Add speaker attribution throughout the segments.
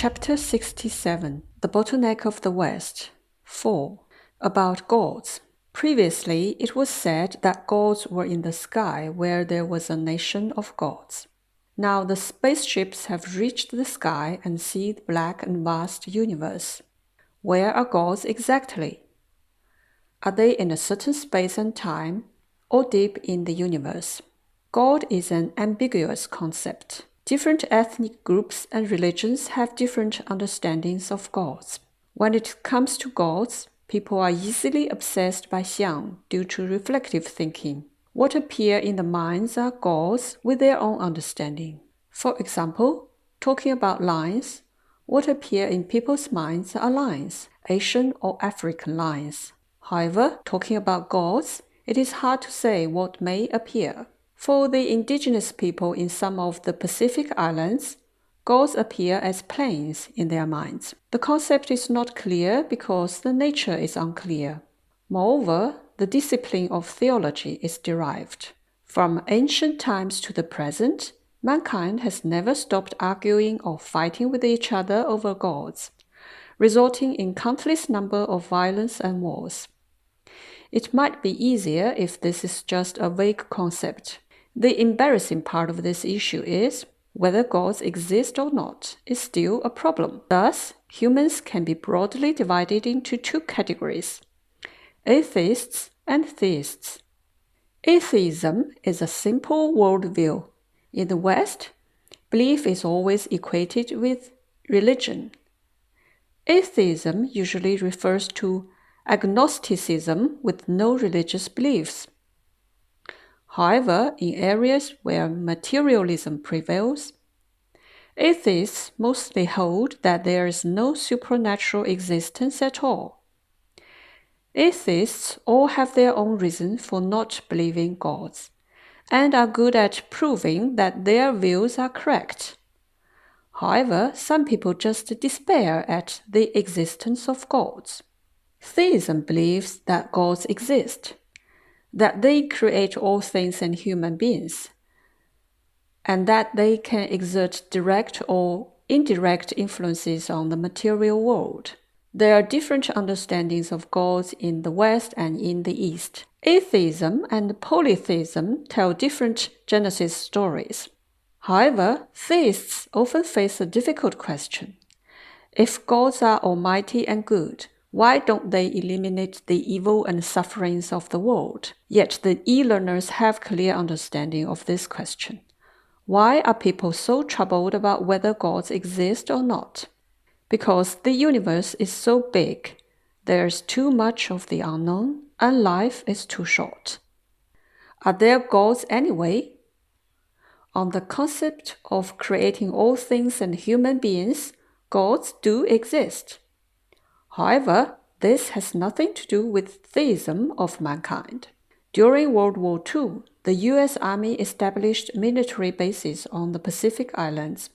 Speaker 1: Chapter 67, The Bottleneck of the West. 4. About gods. Previously, it was said that gods were in the sky where there was a nation of gods. Now the spaceships have reached the sky and see the black and vast universe. Where are gods exactly? Are they in a certain space and time, or deep in the universe? God is an ambiguous concept. Different ethnic groups and religions have different understandings of gods. When it comes to gods, people are easily obsessed by SHEN due to reflective thinking. What appear in the minds are gods with their own understanding. For example, talking about lines, what appear in people's minds are lines, Asian or African lines. However, talking about gods, it is hard to say what may appear. For the indigenous people in some of the Pacific Islands, gods appear as planes in their minds. The concept is not clear because the nature is unclear. Moreover, the discipline of theology is derived. From ancient times to the present, mankind has never stopped arguing or fighting with each other over gods, resulting in countless number of violence and wars. It might be easier if this is just a vague concept. The embarrassing part of this issue is whether gods exist or not is still a problem. Thus, humans can be broadly divided into two categories: atheists and theists. Atheism is a simple worldview. In the West, belief is always equated with religion. Atheism usually refers to agnosticism with no religious beliefs. However, in areas where materialism prevails, atheists mostly hold that there is no supernatural existence at all. Atheists all have their own reason for not believing gods, and are good at proving that their views are correct. However, some people just despair at the existence of gods. Theism believes that gods exist, that they create all things and human beings, and that they can exert direct or indirect influences on the material world. There are different understandings of gods in the West and in the East. Atheism and polytheism tell different Genesis stories. However, theists often face a difficult question. If gods are almighty and good, why don't they eliminate the evil and sufferings of the world? Yet the e-learners have clear understanding of this question. Why are people so troubled about whether gods exist or not? Because the universe is so big, there is too much of the unknown, and life is too short. Are there gods anyway? On the concept of creating all things and human beings, gods do exist. However, this has nothing to do with theism of mankind. During World War II, the U.S. Army established military bases on the Pacific Islands.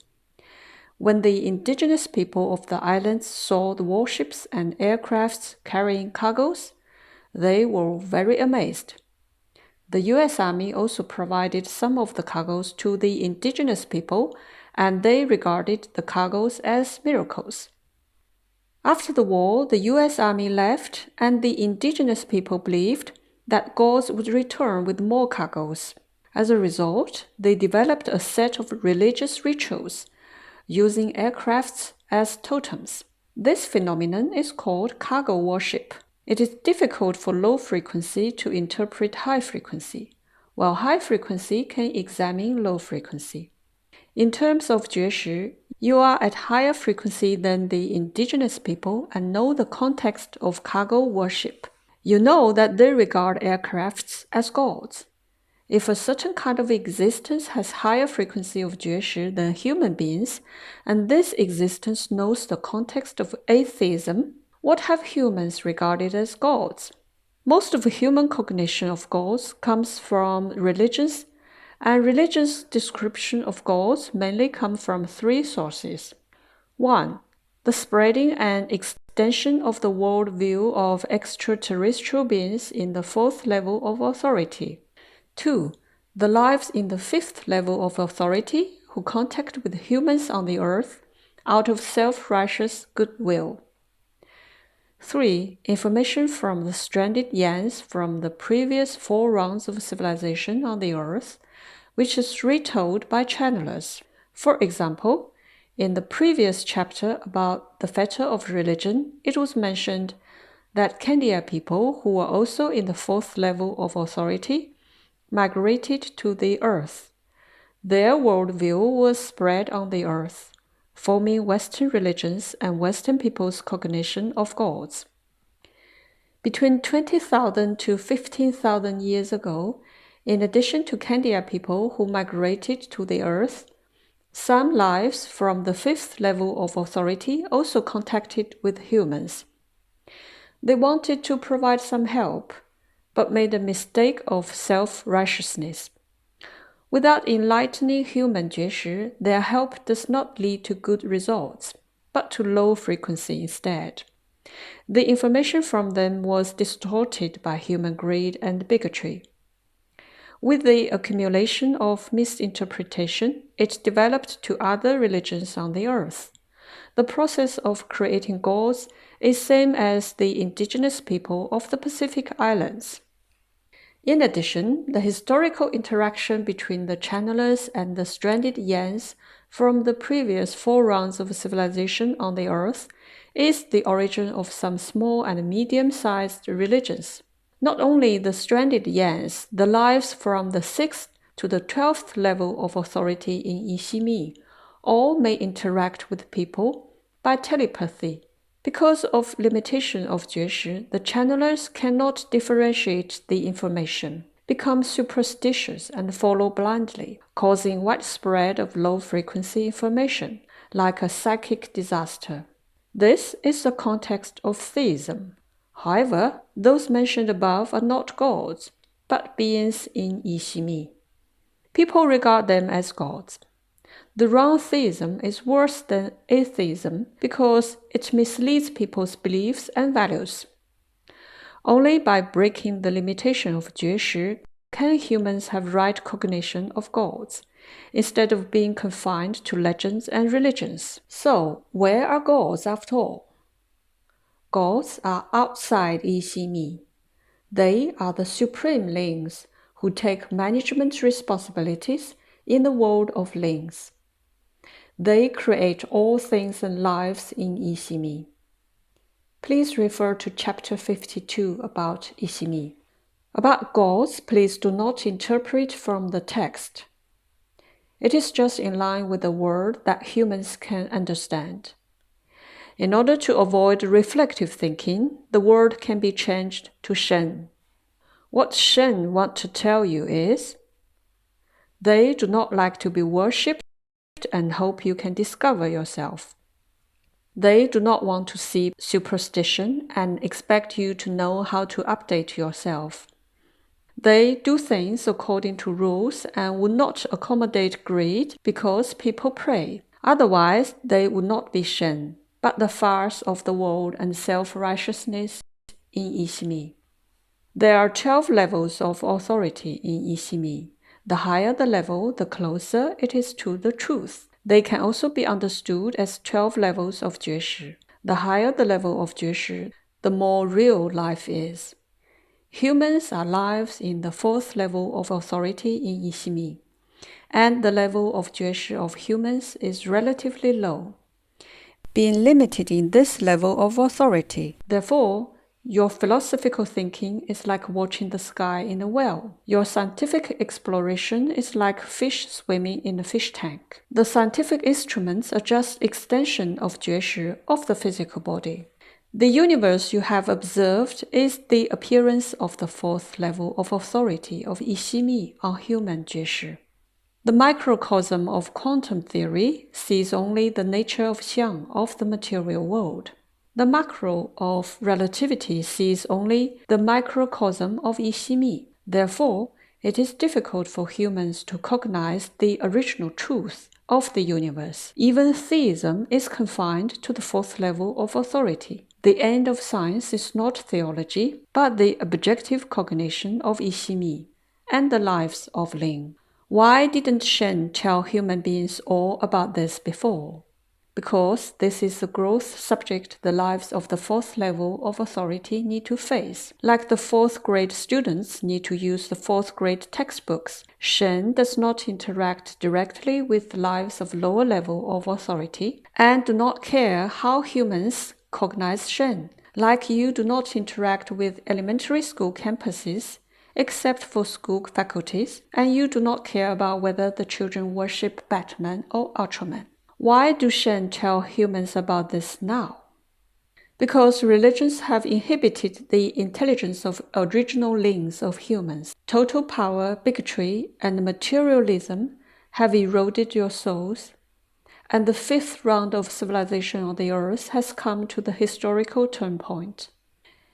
Speaker 1: When the indigenous people of the islands saw the warships and aircrafts carrying cargoes, they were very amazed. The U.S. Army also provided some of the cargoes to the indigenous people, and they regarded the cargoes as miracles. After the war, the U.S. Army left, and the indigenous people believed that gods would return with more cargoes. As a result, they developed a set of religious rituals, using aircrafts as totems. This phenomenon is called cargo worship. It is difficult for low frequency to interpret high frequency, while high frequency can examine low frequency. In terms of 觉识, you are at higher frequency than the indigenous people and know the context of cargo worship. You know that they regard aircrafts as gods. If a certain kind of existence has higher frequency of 觉识 than human beings, and this existence knows the context of atheism, what have humans regarded as gods? Most of human cognition of gods comes from religions, and religion's description of gods mainly come from three sources. 1. The spreading and extension of the worldview of extraterrestrial beings in the fourth level of authority. 2. The lives in the fifth level of authority who contact with humans on the earth out of self-righteous goodwill. 3. Information from the stranded yans from the previous 4 rounds of civilization on the earth, which is retold by channelers. For example, in the previous chapter about the fetter of religion, it was mentioned that Kandiya people, who were also in the 4th level of authority, migrated to the earth. Their worldview was spread on the earth, forming Western religions and Western people's cognition of gods. Between 20,000 to 15,000 years ago, in addition to Kandiya people who migrated to the earth, some lives from the 5th level of authority also contacted with humans. They wanted to provide some help, but made a mistake of self-righteousness. Without enlightening human 觉识, their help does not lead to good results, but to low frequency instead. The information from them was distorted by human greed and bigotry. With the accumulation of misinterpretation, it developed to other religions on the earth. The process of creating gods is same as the indigenous people of the Pacific Islands. In addition, the historical interaction between the channelers and the stranded yans from the previous 4 rounds of civilization on the earth is the origin of some small and medium-sized religions. Not only the stranded yans, the lives from the 6th to the 12th level of authority in Yiximi all may interact with people by telepathy. Because of limitation of 觉识, the channelers cannot differentiate the information, become superstitious and follow blindly, causing widespread of low-frequency information, like a psychic disaster. This is the context of theism. However, those mentioned above are not gods, but beings in Yiximi. People regard them as gods. The wrong theism is worse than atheism because it misleads people's beliefs and values. Only by breaking the limitation of 觉识 can humans have right cognition of gods, instead of being confined to legends and religions. So, where are gods after all? Gods are outside Yiximi. They are the supreme lings who take management responsibilities in the world of lings. They create all things and lives in Yiximi. Please refer to chapter 52 about Yiximi. About gods, please do not interpret from the text. It is just in line with the word that humans can understand. In order to avoid reflective thinking, the word can be changed to SHEN. What SHEN want to tell you is, they do not like to be worshipped and hope you can discover yourself. They do not want to see superstition and expect you to know how to update yourself. They do things according to rules and would not accommodate greed because people pray. Otherwise, they would not be SHEN, but the farce of the world and self-righteousness in Yiximi. There are 12 levels of authority in Yiximi. The higher the level, the closer it is to the truth. They can also be understood as 12 levels of 觉识. The higher the level of 觉识, the more real life is. Humans are lives in the 4th level of authority in Yiximi, and the level of 觉识 of humans is relatively low, being limited in this level of authority. Therefore, your philosophical thinking is like watching the sky in a well. Your scientific exploration is like fish swimming in a fish tank. The scientific instruments are just extension of 觉识 of the physical body. The universe you have observed is the appearance of the 4th level of authority of Yiximi on human 觉识. The microcosm of quantum theory sees only the nature of xiang of the material world. The macro of relativity sees only the microcosm of Yiximi. Therefore, it is difficult for humans to cognize the original truth of the universe. Even theism is confined to the 4th level of authority. The end of science is not theology, but the objective cognition of Yiximi and the lives of Ling. Why didn't SHEN tell human beings all about this before? because this is the growth subject the lives of the fourth level of authority need to face. Like the fourth grade students need to use the fourth grade textbooks, SHEN does not interact directly with the lives of lower level of authority and do not care how humans cognize SHEN. Like you do not interact with elementary school campuses, except for school faculties, and you do not care about whether the children worship Batman or Ultraman. Why do SHEN tell humans about this now? Because religions have inhibited the intelligence of original links of humans. Total power, bigotry, and materialism have eroded your souls, and the fifth round of civilization on the earth has come to the historical turn point.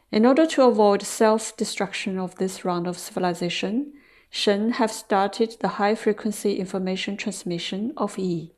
Speaker 1: In order to avoid self-destruction of this round of civilization, SHEN have started the high-frequency information transmission of E.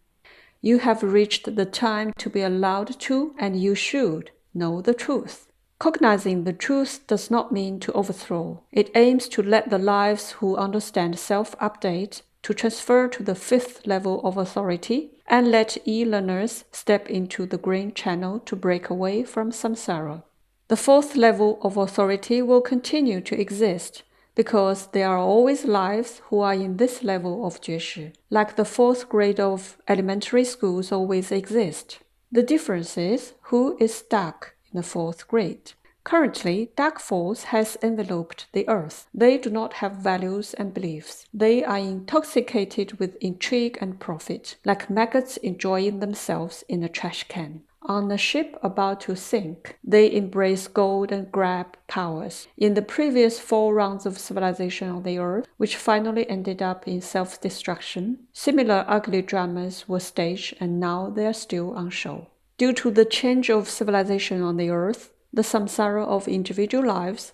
Speaker 1: You have reached the time to be allowed to, and you should, know the truth. Cognizing the truth does not mean to overthrow. It aims to let the lives who understand self-update to transfer to the fifth level of authority and let e-learners step into the green channel to break away from samsara. The fourth level of authority will continue to exist because there are always lives who are in this level of 觉识, like the fourth grade of elementary schools always exist. The difference is who is stuck in the fourth grade. Currently, dark force has enveloped the earth. They do not have values and beliefs. They are intoxicated with intrigue and profit, like maggots enjoying themselves in a trash can. On a ship about to sink, they embrace gold and grab powers. In the previous 4 rounds of civilization on the earth, which finally ended up in self-destruction, similar ugly dramas were staged and now they are still on show. Due to the change of civilization on the earth, the samsara of individual lives,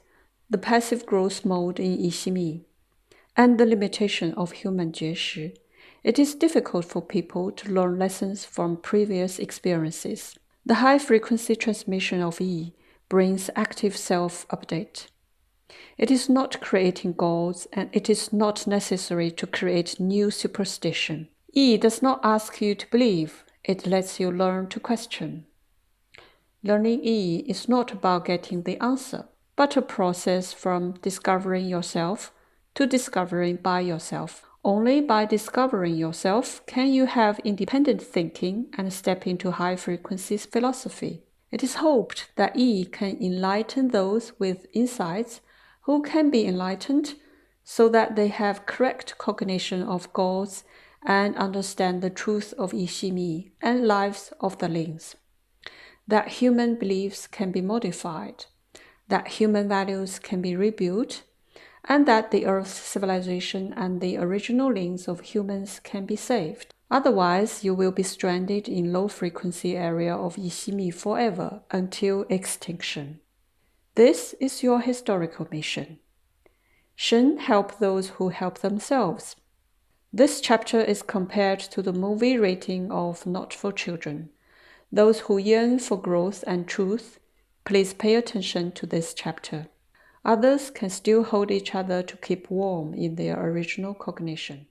Speaker 1: the passive growth mode in Yiximi, and the limitation of human 觉识, it is difficult for people to learn lessons from previous experiences. The high-frequency transmission of E brings active self-update. It is not creating gods, and it is not necessary to create new superstition. E does not ask you to believe, it lets you learn to question. Learning E is not about getting the answer, but a process from discovering yourself to discovering by yourself. Only by discovering yourself can you have independent thinking and step into high-frequency philosophy. It is hoped that E can enlighten those with insights who can be enlightened so that they have correct cognition of gods and understand the truth of Yiximi and lives of the links. That human beliefs can be modified, that human values can be rebuilt, and that the Earth's civilization and the original links of humans can be saved. Otherwise, you will be stranded in low-frequency area of Yiximi forever until extinction. This is your historical mission. SHEN help those who help themselves. This chapter is compared to the movie rating of Not for Children. Those who yearn for growth and truth, please pay attention to this chapter. Others can still hold each other to keep warm in their original cognition.